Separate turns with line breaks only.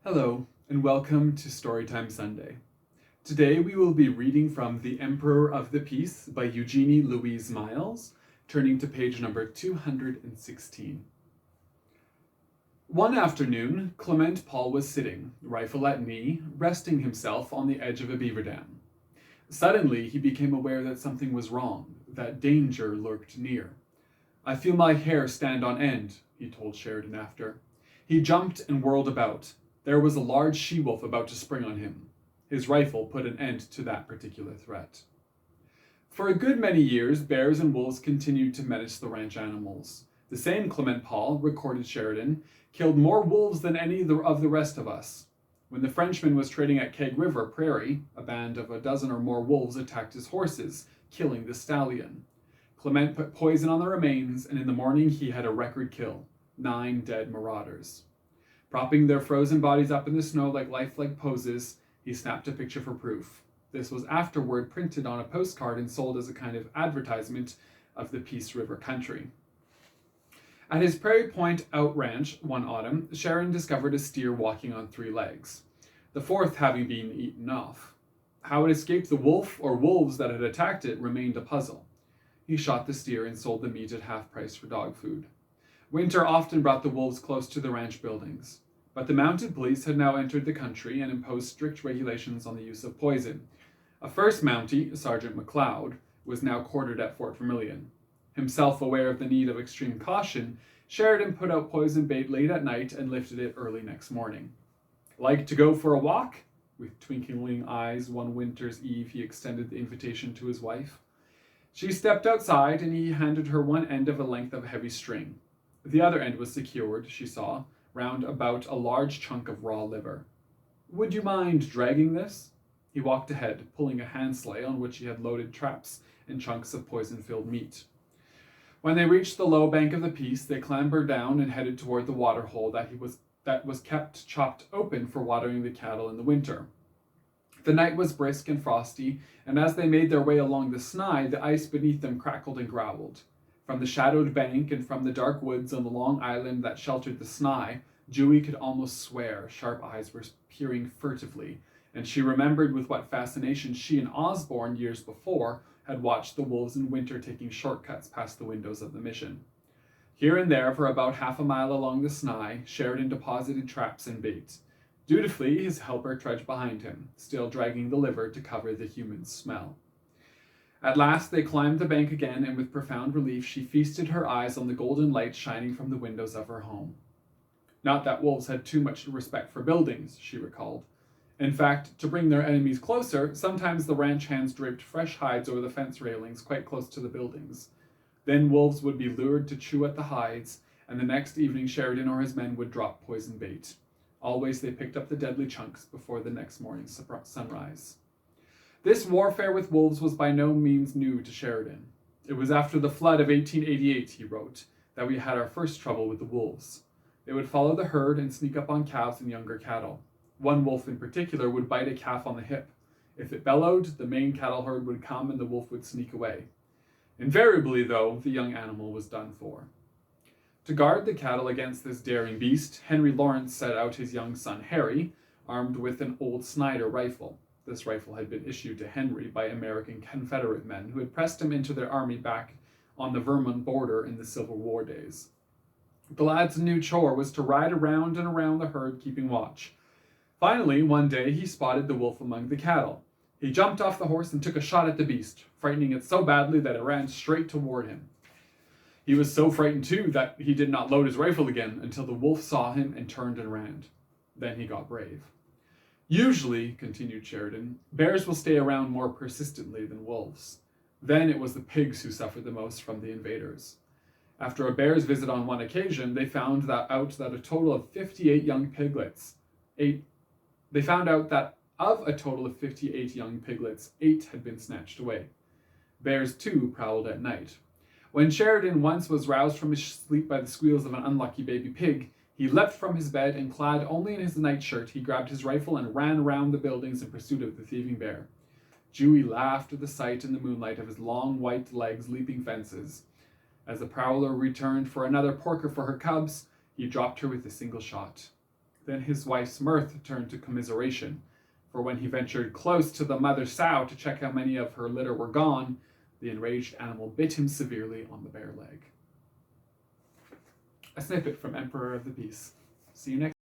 Hello, and welcome to Storytime Sunday. Today we will be reading from The Emperor of the Peace by Eugenie Louise Miles, turning to page number 216. One afternoon, Clement Paul was sitting, rifle at knee, resting himself on the edge of a beaver dam. Suddenly, he became aware that something was wrong, that danger lurked near. "I feel my hair stand on end," he told Sheridan after. He jumped and whirled about. There was a large she-wolf about to spring on him. His rifle put an end to that particular threat. For a good many years, bears and wolves continued to menace the ranch animals. The same Clement Paul, recorded Sheridan, killed more wolves than any of the rest of us. When the Frenchman was trading at Keg River Prairie, a band of a dozen or more wolves attacked his horses, killing the stallion. Clement put poison on the remains, and in the morning he had a record kill: 9 dead marauders. Propping their frozen bodies up in the snow like lifelike poses, he snapped a picture for proof. This was afterward printed on a postcard and sold as a kind of advertisement of the Peace River country. At his Prairie Point Out Ranch one autumn, Sheridan discovered a steer walking on 3 legs, the fourth having been eaten off. How it escaped the wolf or wolves that had attacked it remained a puzzle. He shot the steer and sold the meat at half price for dog food. Winter often brought the wolves close to the ranch buildings, but the mounted police had now entered the country and imposed strict regulations on the use of poison. A first Mountie, Sergeant McLeod, was now quartered at Fort Vermilion. Himself aware of the need of extreme caution, Sheridan put out poison bait late at night and lifted it early next morning. "Like to go for a walk?" With twinkling eyes, one winter's eve he extended the invitation to his wife. She stepped outside and he handed her one end of a length of heavy string. The other end was secured, she saw, round about a large chunk of raw liver. "Would you mind dragging this?" He walked ahead, pulling a hand sleigh on which he had loaded traps and chunks of poison-filled meat. When they reached the low bank of the Peace, they clambered down and headed toward the water hole that was kept chopped open for watering the cattle in the winter. The night was brisk and frosty, and as they made their way along the Snai, the ice beneath them crackled and growled. From the shadowed bank and from the dark woods on the long island that sheltered the Snai, Dewey could almost swear sharp eyes were peering furtively, and she remembered with what fascination she and Osborne, years before, had watched the wolves in winter taking shortcuts past the windows of the mission. Here and there, for about half a mile along the Snai, Sheridan deposited traps and bait. Dutifully, his helper trudged behind him, still dragging the liver to cover the human smell. At last they climbed the bank again, and with profound relief she feasted her eyes on the golden light shining from the windows of her home. Not that wolves had too much respect for buildings, she recalled. In fact, to bring their enemies closer, sometimes the ranch hands draped fresh hides over the fence railings quite close to the buildings. Then wolves would be lured to chew at the hides, and the next evening Sheridan or his men would drop poison bait. Always they picked up the deadly chunks before the next morning's sunrise. This warfare with wolves was by no means new to Sheridan. "It was after the flood of 1888, he wrote, that we had our first trouble with the wolves. They would follow the herd and sneak up on calves and younger cattle. One wolf in particular would bite a calf on the hip. If it bellowed, the main cattle herd would come and the wolf would sneak away. Invariably, though, the young animal was done for." To guard the cattle against this daring beast, Henry Lawrence set out his young son Harry, armed with an old Snyder rifle. This rifle had been issued to Henry by American Confederate men who had pressed him into their army back on the Vermont border in the Civil War days. The lad's new chore was to ride around and around the herd, keeping watch. Finally, one day he spotted the wolf among the cattle. He jumped off the horse and took a shot at the beast, frightening it so badly that it ran straight toward him. He was so frightened, too, that he did not load his rifle again until the wolf saw him and turned and ran. Then he got brave. "Usually," continued Sheridan, "bears will stay around more persistently than wolves. Then it was the pigs who suffered the most from the invaders. After a bear's visit on one occasion, they found out that a total of 58 young piglets, 8 had been snatched away. Bears, too, prowled at night. When Sheridan once was roused from his sleep by the squeals of an unlucky baby pig, he leapt from his bed and, clad only in his nightshirt, he grabbed his rifle and ran around the buildings in pursuit of the thieving bear. Dewey laughed at the sight in the moonlight of his long white legs leaping fences. As the prowler returned for another porker for her cubs, he dropped her with a single shot. Then his wife's mirth turned to commiseration, for when he ventured close to the mother sow to check how many of her litter were gone, the enraged animal bit him severely on the bare leg. A snippet from Emperor of the Peace. See you next